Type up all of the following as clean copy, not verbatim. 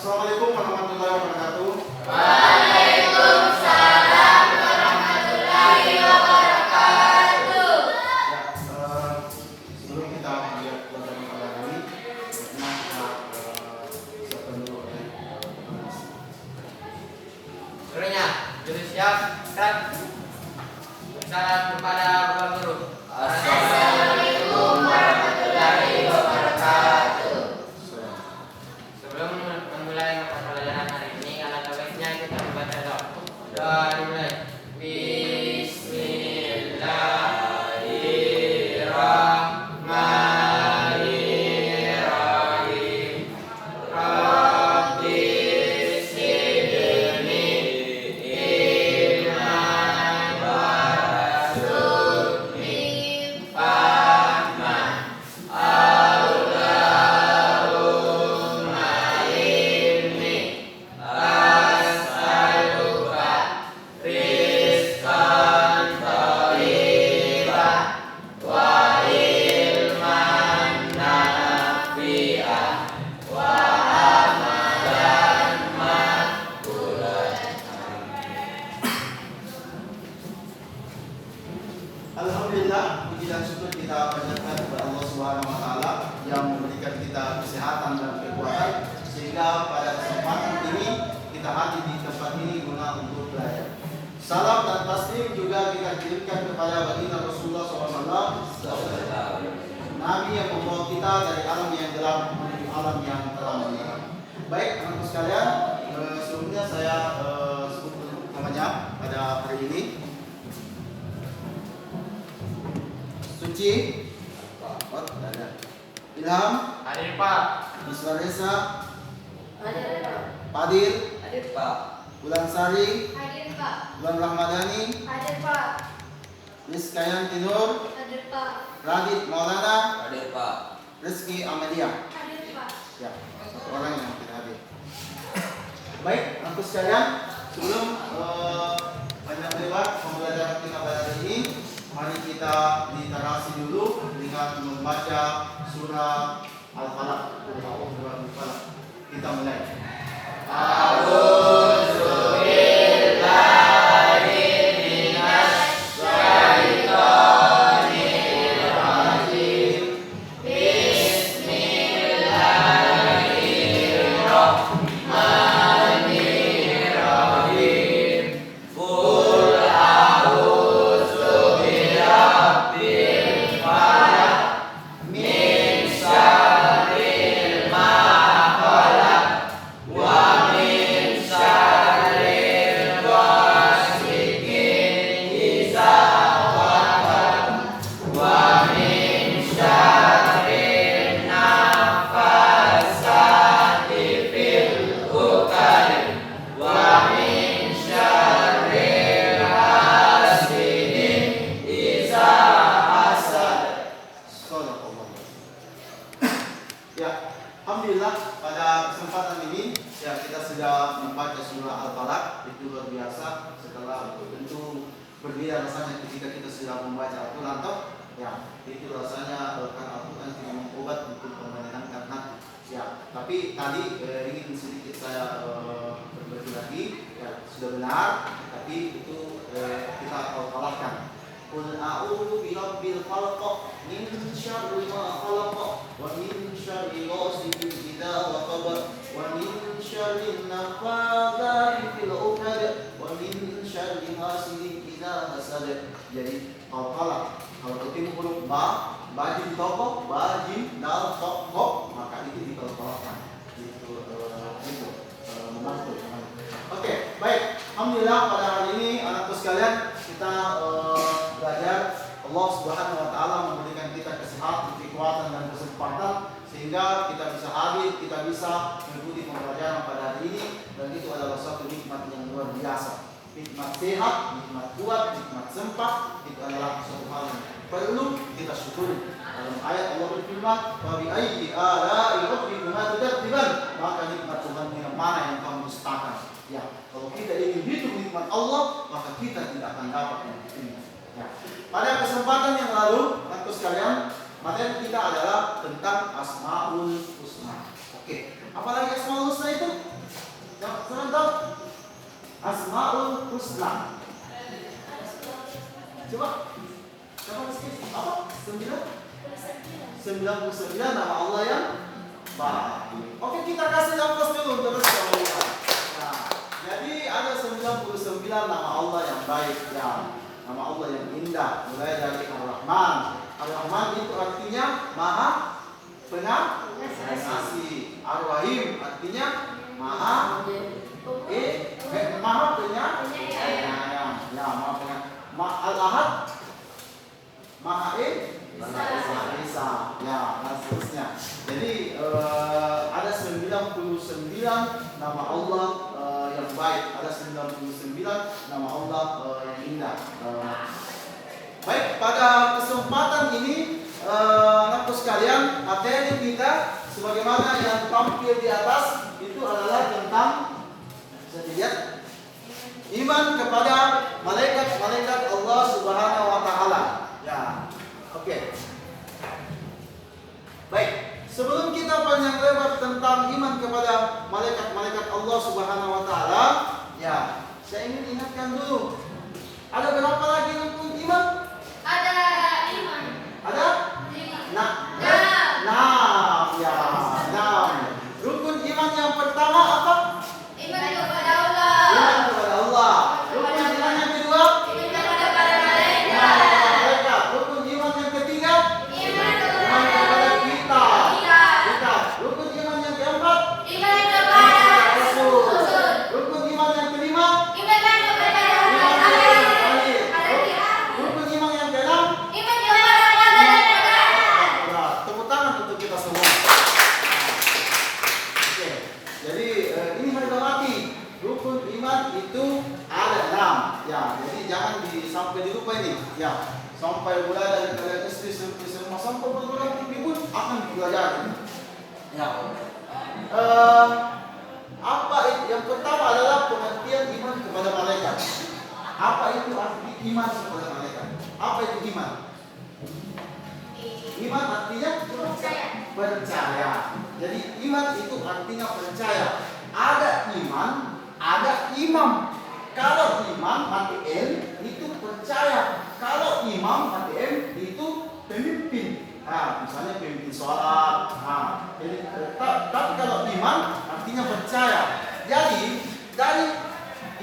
Assalamualaikum warahmatullahi wabarakatuh. Waalaikumsalam warahmatullahi wabarakatuh. Sebelum kita melihat pelajaran pada hari ini, kita siapkan dulu Gurunya, juru siap, dan salam kepada Bapak Guru. Assalamualaikum warahmatullahi wabarakatuh. Sebelum memulai mata pelajaran hari ini, alangkah baiknya kita membaca doa. Doa dimulai. Bismillahirrahmanirrahim. Rabbi zidni ilman warzuqni fahman. Allahumma inni as'aluka rizqan thayyiban wa ilman nafi'an wa amalan maqbulan. Alhamdulillah, puji dan syukur kita panjatkan kepada Allah Subhanahu wa taala yang memberikan kita kesehatan dan kekuatan sehingga pada kesempatan ini kita hadir di tempat ini guna untuk belajar. Salam dan taslim juga kita kirimkan kepada baginda Rasulullah SAW, Nabi yang membawa kita dari alam yang gelap menuju alam yang terang benderang. Baik, anak-anak sekalian, sebelumnya saya sebut namanya pada hari ini. Suci, Ilham, Hadir Pak. Iswaresa, Hadir Pak. Padir, Hadir Pak. Bulan Sari, Hadir Pak. Bulan Ramadhani, Hadir Pak. Rizkayan Tinur, Hadir Pak. Radit Maulana, Hadir Pak. Rizki Amalia. Hadir Pak. Ya, satu orang yang tidak hadir. Baik, anak sekalian, sebelum banyak lewat pembelajaran kita pada hari ini, mari kita literasi dulu dengan membaca surah Al-Falaq. Kita mulai. A'udzu billahi minasy syaithanir rajim. Bismillahirrahmanirrahim. Qul a'udzu birabbil falaq min syarril ma khalaq wa min syarril ghasiqin idza waqab wa min syarril nafasati fil uqad wa min syarril hasidin idza hasad. Shadaqallah. Ya, alhamdulillah pada kesempatan ini ya kita sudah membaca surah Al-Falaq. Itu luar biasa. Setelah tentu berbeda rasanya ketika kita sudah membaca Al-Quran toh. Ya, itu rasanya kan Al-Quran tidak obat untuk menenangkan hati. Ya, tapi tadi ingin sedikit saya berbagi lagi. Ya, sudah benar, tapi itu kita Al-Falaqkan. Qul a'udzu birabbil falaq min syarri ma khalaq wa min syarri ghasiqin idza waqab wa min syarri nafathati fil 'uqad wa min syarri hasidin idza hasad. Jadi Al-Falaq kalau ketemu huruf ba, bajim toko, bajim dal toko, maka itu dipelafalkan. Itu membantu. Oke, baik. Alhamdulillah pada hari ini anakku sekalian kita belajar. Allah Subhanahu wa taala memberikan kita kesehatan, kekuatan dan kesempatan sehingga kita bisa hadir, kita bisa mengikuti pembelajaran pada hari ini, dan itu adalah suatu nikmat yang luar biasa. Nikmat sehat, nikmat kuat, nikmat sempat, itu adalah suatu hal yang perlu kita syukuri. Dalam ayat Allah berfirman, "Wa bi ayyi ala'i rabbikuma tukadziban?" Maka nikmat Tuhan yang mana yang kamu dustakan? Ya, kalau kita ingin hidup nikmat Allah, maka kita tidak akan dapat menghitungnya. Ya. Pada kesempatan yang lalu, teman-teman sekalian, materi kita adalah tentang Asmaul Husna. Oke, apalagi Asmaul Husna itu? Asmaul Husna. Coba sedikit. Apa? 99 nama Allah yang baik. Oke, kita kasih nafas dulu terus kemudian. Nah, jadi ada 99 nama Allah yang baik ya. Nama Allah yang indah. Mulai dari Ar-Rahman. Ar-Rahman itu artinya Maha Pengasih. Ar-Rahim artinya Maha Penyayang. Ya, Maha Penyayang. Al-Ahad Maha Esa. Ya, dan seterusnya. Jadi ada 99 nama Allah yang baik. Ada 99 nama Allah yang indah. Baik, pada kesempatan ini anak sekalian, materi kita sebagaimana yang tampil di atas itu adalah tentang, bisa dilihat, iman kepada malaikat-malaikat Allah Subhanahu wa taala. Ya. Oke. Baik, sebelum kita panjang lebar tentang iman kepada malaikat-malaikat Allah Subhanahu wa taala, ya, saya ingin ingatkan dulu. Ada berapa lagi rukun iman? Ada 5. Ada? Nah, ya, 6. Rukun iman yang pertama apa? Iman kepada Allah. Iman kepada Allah. Rukun iman yang kedua? Iman kepada para Iman malaikat. kepada malaikat. Rukun iman yang ketiga? Iman Iman kepada kita. Rukun iman yang keempat? Iman kepada Rasul. Rasul. Rukun iman yang kelima? Iman kepada Iman kepada Khalil. Al-Qur'an. Rukun iman yang keenam? Iman kepada malaikat. Nah, tepuk tangan untuk kita semua. Oke, jadi ini harga mati. Rukun iman itu ada 6. Ya, jadi jangan sampai dilupa ini. Ya, sampai mulai dari kalian SD sampai semua sampai perguruan tinggi pun akan dipelajari. Ya. Apa itu? Yang pertama adalah pengertian iman kepada malaikat. Apa itu arti iman kepada malaikat? Apa itu iman? Iman artinya percaya. Jadi iman itu artinya percaya. Ada iman, ada imam. Kalau imam mati itu percaya. Kalau imam mati itu pemimpin. Nah, misalnya pemimpin sholat. Nah, jadi tapi kalau iman artinya percaya. Jadi dari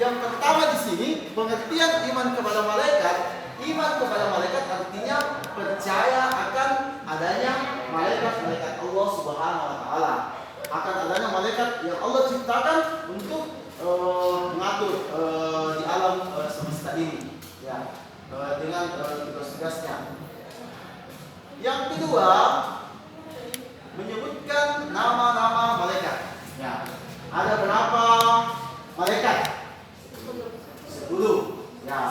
yang pertama di sini pengertian iman kepada malaikat. Iman kepada malaikat artinya percaya akan adanya malaikat-malaikat Allah Subhanahu wa taala. Akan adanya malaikat yang Allah ciptakan untuk mengatur di alam semesta ini, ya, dengan tugas-tugasnya. Yang kedua, menyebutkan nama-nama malaikat. Ya, ada berapa malaikat? 10. Ya.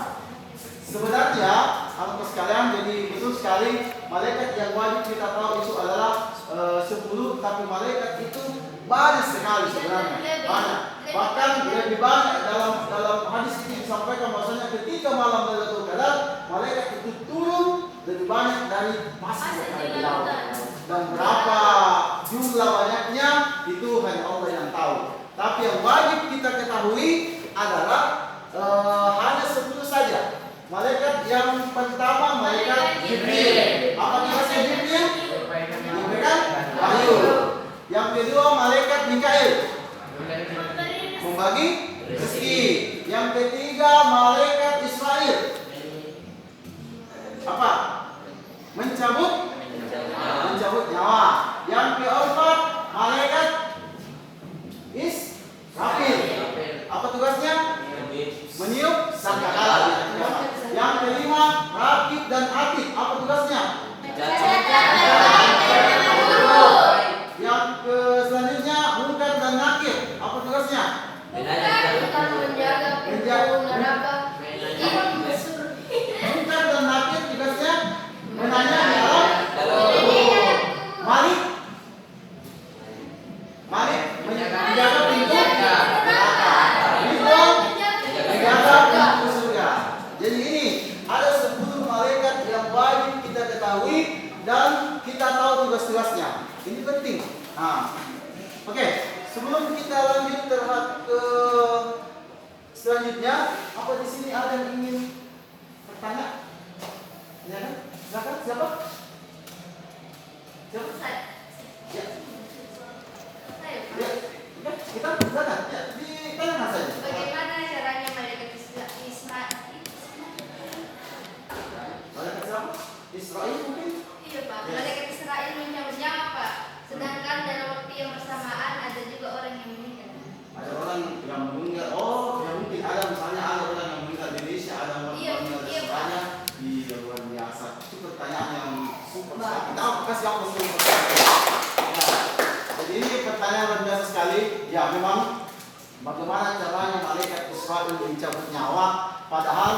Sebenarnya, anak sekalian, jadi betul sekali malaikat yang wajib kita tahu itu adalah 10, tapi malaikat itu banyak sekali sebenarnya. Banyak. Bahkan lebih banyak dalam hadis ini disampaikan bahwasanya ketika malam Lailatul Qadar, malaikat itu turun lebih banyak dari pasir yang di laut. Dan berapa jumlah banyaknya itu hanya Allah yang tahu. Tapi yang wajib kita ketahui adalah hanya 10 saja. Malaikat yang pertama malaikat Jibril. Apa tugasnya Jibril? Memberikan wahyu. Yang kedua malaikat Mikail, membagi rezeki. Yang ketiga malaikat Israel, apa? Mencabut nyawa. Yang keempat malaikat Israfil. Apa tugasnya? Meniup sangkakala. Yang kelima rakib dan atid. Apa tugasnya? Yang selanjutnya munkar dan nakir. Apa tugasnya? Menjaga neraka. Munkar dan nakir tugasnya menanya di alam Malik menjaga pintu neraka. Ridwan menjaga pintu surga. Jadi ini ada 10 malaikat yang wajib kita ketahui dan kita tahu tugas-tugasnya. Ini penting. Nah, oke. Sebelum kita lanjut terhadap ke selanjutnya, apa di sini ada yang ingin bertanya? Ya kan? Silakan, siapa? Siapa? Ya. Ya, kita silakan. Ya, ditanyakan saja. Bagaimana caranya malaikat Israel? Malaikat siapa? Israel mungkin? Iya Pak, Yes. malaikat Israel mencabut nyawa Pak. Sedangkan dalam waktu yang bersamaan ada juga orang yang meninggal. Ada orang yang meninggal. Oh, ya mungkin ada misalnya ada orang yang meninggal di Indonesia, ada orang Iya, yang meninggal di iya, Australia. Iya, luar biasa. Itu pertanyaan yang super sekali. Kita kasih aku semua pertanyaan. Ya, jadi ini pertanyaan luar biasa sekali. Ya, memang bagaimana caranya malaikat Israel mencabut nyawa? Padahal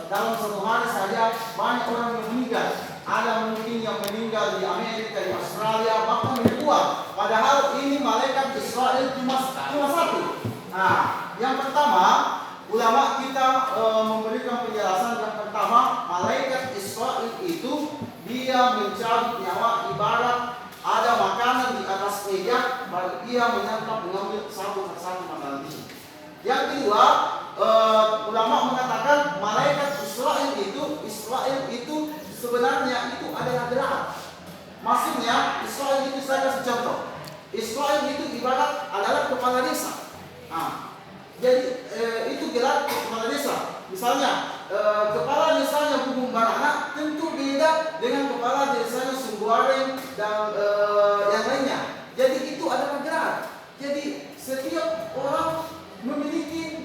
dalam satu hari saja banyak orang yang meninggal. Ada mungkin yang meninggal di Amerika, di Australia, bahkan ribuan. Padahal ini malaikat Israel cuma satu. Nah, yang pertama, ulama kita memberikan penjelasan yang pertama, malaikat Israel itu dia mencabut nyawa ibarat ada makanan di atas meja, baru dia menyantap mengambil satu persatu makanan itu. Yang kedua, ulama mengatakan malaikat Israel itu sebenarnya itu adalah gerak. Maksudnya Israel itu saya kasih contoh. Israel itu ibarat adalah kepala desa. Nah, jadi itu gerak kepala desa. Misalnya kepala desanya Bubung Barana tentu beda dengan kepala desanya Sumbuareng dan yang lainnya. Jadi itu adalah gerak. Jadi setiap orang memiliki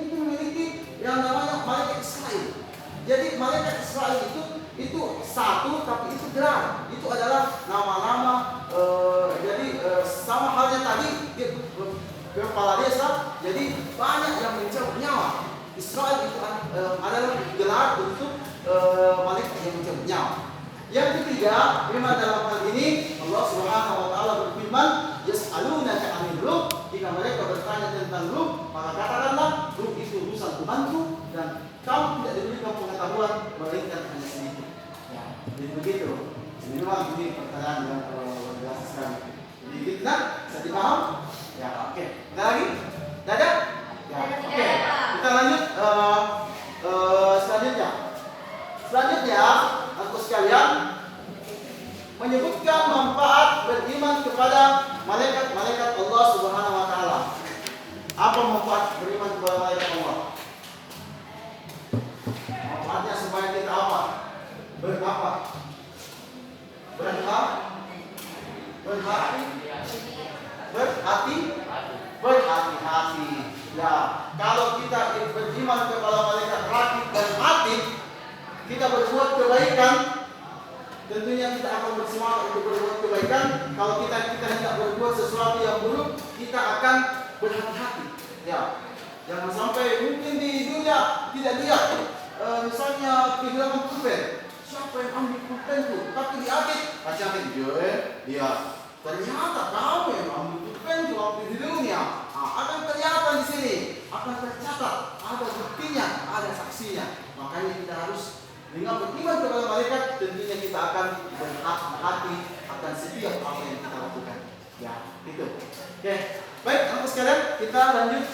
yang namanya malaikat Israel. Jadi malaikat Israel itu satu tapi itu gerak. Itu adalah nama-nama. Jadi sama halnya tadi dia kepala desa. Jadi banyak yang mencabut nyawa. Israel itu adalah gelar untuk malaikat yang mencabut nyawa. Yang ketiga, memang dalam hal ini Allah Subhanahu wa taala berfirman, "Yas'alunaka 'anil ruh." Jika mereka bertanya tentang ruh, maka katakanlah ruh itu urusan Tuhanku dan kamu tidak diberikan pengetahuan melainkan hanya sedikit. Ya, jadi begitu. Jadi memang ini pertanyaan yang luar biasa sekali. Jadi kita bisa dipaham? Ya, oke. Kita lagi? Tidak ada? Ya, oke. Kita lanjut selanjutnya. Selanjutnya, aku sekalian menyebutkan manfaat beriman kepada malaikat Allah Subhanahu wa taala. Apa manfaat beriman kepada malaikat Allah? Manfaatnya supaya kita apa? Berapa? Berhati-hati. Ya, kalau kita beriman kepada malaikat rakib dan atid, kita berbuat kebaikan, tentunya kita akan bersemangat untuk berbuat kebaikan. Kalau kita hendak berbuat sesuatu yang buruk, kita akan berhati-hati. Ya, jangan sampai mungkin di dunia tidak lihat, misalnya kehilangan pulpen. Siapa yang ambil pulpenku? Tapi di akhir, dia ternyata kamu yang ambil pulpenku waktu di dunia. Akan kelihatan di sini, akan tercatat, ada buktinya, ada saksinya. Makanya kita harus dengan beriman kepada malaikat, tentunya kita akan berhati-hati akan setiap apa yang kita lakukan. Ya, itu. Oke, baik, anak sekalian, kita lanjut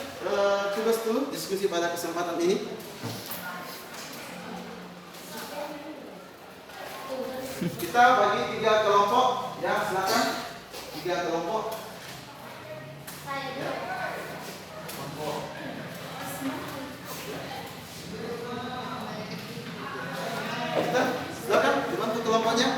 tugas dulu diskusi pada kesempatan ini. Kita bagi 3 kelompok, ya silakan 3 kelompok. Ya. Kelompok. Kita silakan dibantu kelompoknya.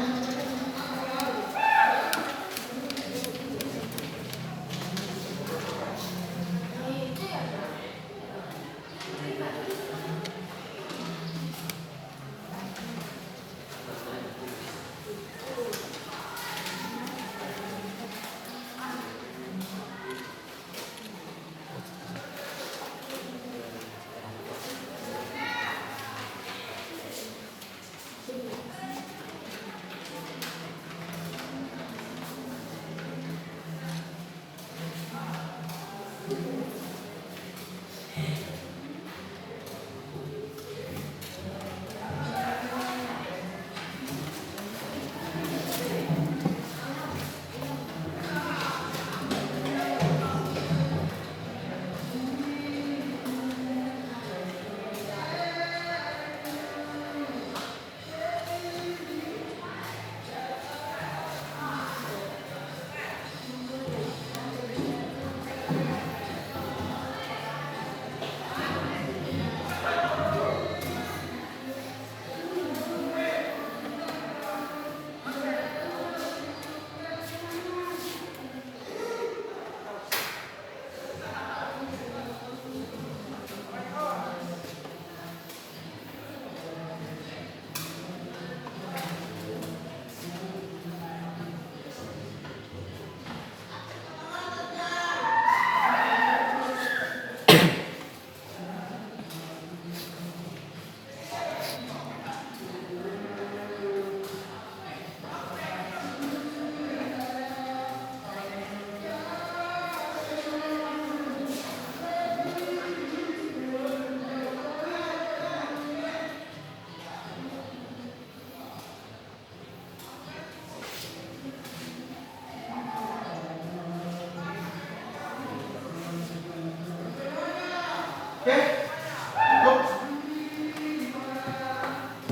Oke? Cukup?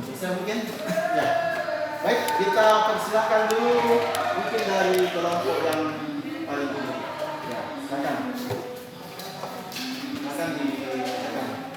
Bisa mungkin? Ya. Baik, kita persilakan dulu mungkin dari kelompok yang paling dulu. Ya, silakan. Silakan dibacakan.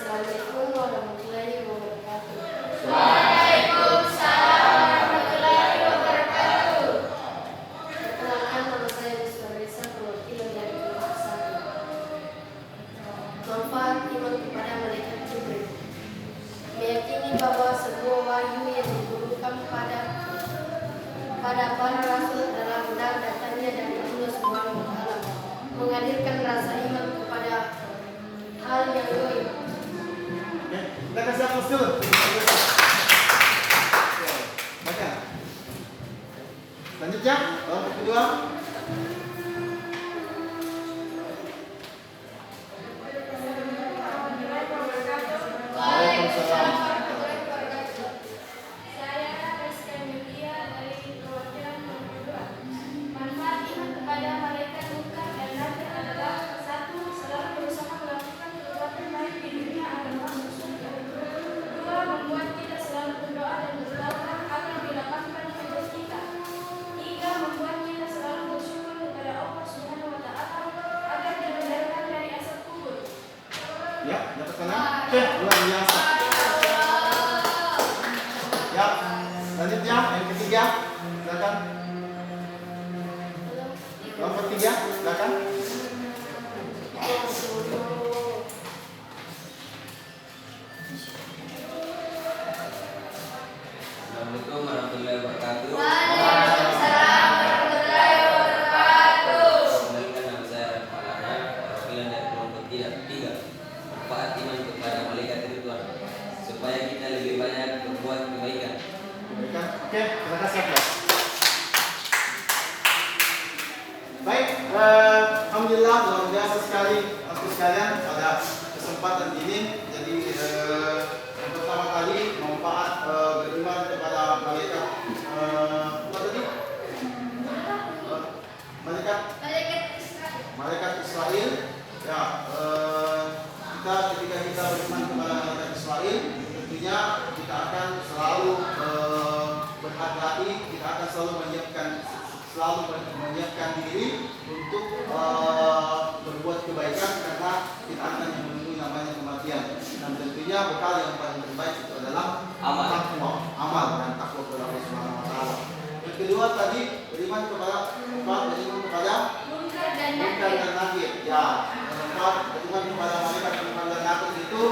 Assalamualaikum warahmatullahi wabarakatuh. Waalaikumsalam warahmatullahi wabarakatuh. Perkenalkan, nama saya Wisma Reza, perwakilan dari kelompok 1. Manfaat iman kepada malaikat Jibril. Meyakini bahwa sebuah wahyu yang diturunkan pada para rasul adalah benar datangnya dari Allah Subhanahu wa taala, menghadirkan rasa iman kepada hal yang gaib. Oke, kita kasih aplaus dulu. Baca. Selanjutnya, kelompok kedua. Waalaikumsalam. Saya Rizka Yulia dari perwakilan nomor 2. Manfaat iman kepada malaikat munkar dan nakir adalah: 1. Selalu berusaha melakukan perbuatan baik di dunia agar masuk surga. 2. Membuat kita selalu berdoa dan bertaubat agar dilapangkan hidup kita. 3. Membuat kita selalu bersyukur kepada Allah Subhanahu wa taala agar dihindarkan dari azab kubur. Ya, dapat kanan. Oke, luar biasa. Ya, selanjutnya yang ketiga, silakan. Kelompok 3, silakan. Assalamualaikum warahmatullahi wabarakatuh. Waalaikumsalam warahmatullahi wabarakatuh. Kenalkan, nama saya Falana, perwakilan dari kelompok 3. Manfaat iman kepada malaikat itu Tuhan, supaya kita lebih banyak berbuat kebaikan. Baikkan. Oke, terima kasih aplaus. Baik, alhamdulillah luar biasa sekali untuk sekalian pada kesempatan ini. Jadi yang pertama kali manfaat beriman kepada malaikat apa tadi? Malaikat Malaikat Israel. Israel. Ya, ketika kita beriman kepada malaikat Israel, tentunya kita akan selalu berhati-hati, kita akan selalu menyiapkan diri untuk berbuat kebaikan, karena kita akan menemui namanya kematian. Dan tentunya bekal yang paling terbaik itu adalah amal dan takwa kepada Allah Subhanahu wa taala. Yang kedua tadi beriman kepada Munkar dan munkar nakir. dan nakir. Ya, beriman kepada malaikat munkar dan nakir itu,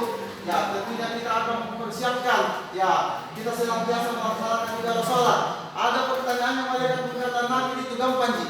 ya tentunya kita akan mempersiapkan. Ya, kita senantiasa melaksanakan ibadah sholat. Ada pertanyaannya malaikat munkar dan nakir itu gampang sih.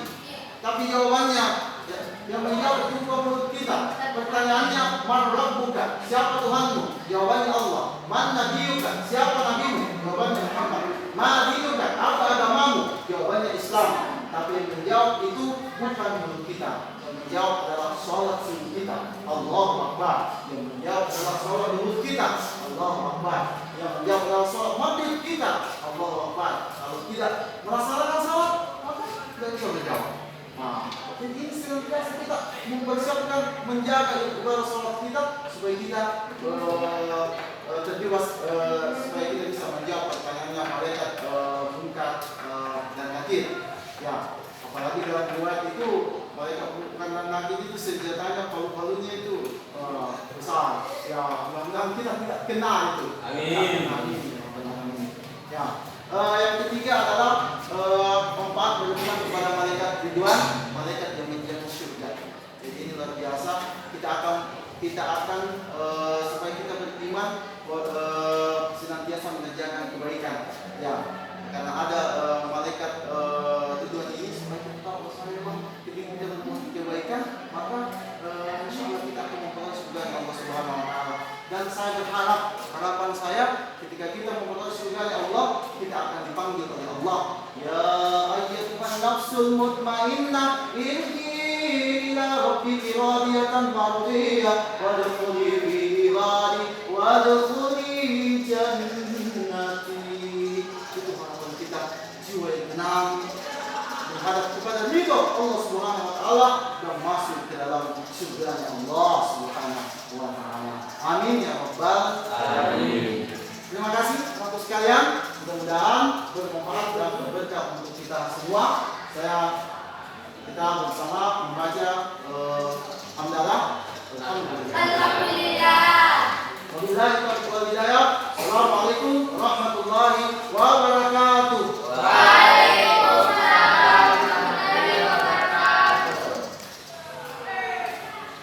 Tapi jawabannya ya, yang menjawab itu bukan mulut kita. Pertanyaannya, man rabbuka? Siapa Tuhanmu? Jawabannya Allah. Man nabiyuka? Siapa nabimu? Jawabannya Muhammad. Ma dinuka? Apa agamamu? Jawabannya Islam. Tapi yang menjawab itu bukan mulut kita. Yang menjawab adalah sholat subuh kita. Allahu Akbar. Yang menjawab adalah sholat mulut kita. Allahu Akbar. Yang menjawab adalah sholat maghrib kita. Allahu Akbar. Kalau tidak melaksanakan sholat, maka tidak bisa menjawab. Nah, jadi ini senantiasa kita mempersiapkan, menjaga ibadah sholat kita supaya kita terbebas, supaya kita bisa menjawab pertanyaannya malaikat munkar dan nakir. Ya, apalagi dalam riwayat itu malaikat munkar dan nakir itu senjatanya palu-palunya itu besar. Ya, mudah-mudahan kita tidak kena itu. Amin. Amin. Ya. Yang ketiga adalah manfaat beriman kepada malaikat Ridwan, malaikat yang menjaga surga. Jadi ini luar biasa. Kita akan supaya kita beriman senantiasa mengerjakan kebaikan. Ya, karena ada malaikat Ridwan ini supaya kita tahu bahwa ketika kita berbuat kebaikan, maka insya Allah kita akan memperoleh surga Allah Subhanahu wa taala. Dan saya berharap, harapan saya ketika kita memperoleh surga Allah, kita akan dipanggil oleh Allah. Ya ayyatuhan nafsul mutmainnah, irji ila rabbiki radiyatan mardiyah, wadkhuli fi ibadi, wadkhuli jannati. Itu harapan kita, jiwa yang tenang menghadap kepada ridho Allah Subhanahu wa taala dan masuk ke dalam surga Allah Subhanahu wa taala. Amin ya rabbal alamin. Terima kasih untuk sekalian, mudah-mudahan bermanfaat dan berberkah untuk kita semua. Kita bersama membaca hamdalah. Alhamdulillah. Wabillahi taufiq wal hidayah. Assalamualaikum warahmatullahi wabarakatuh.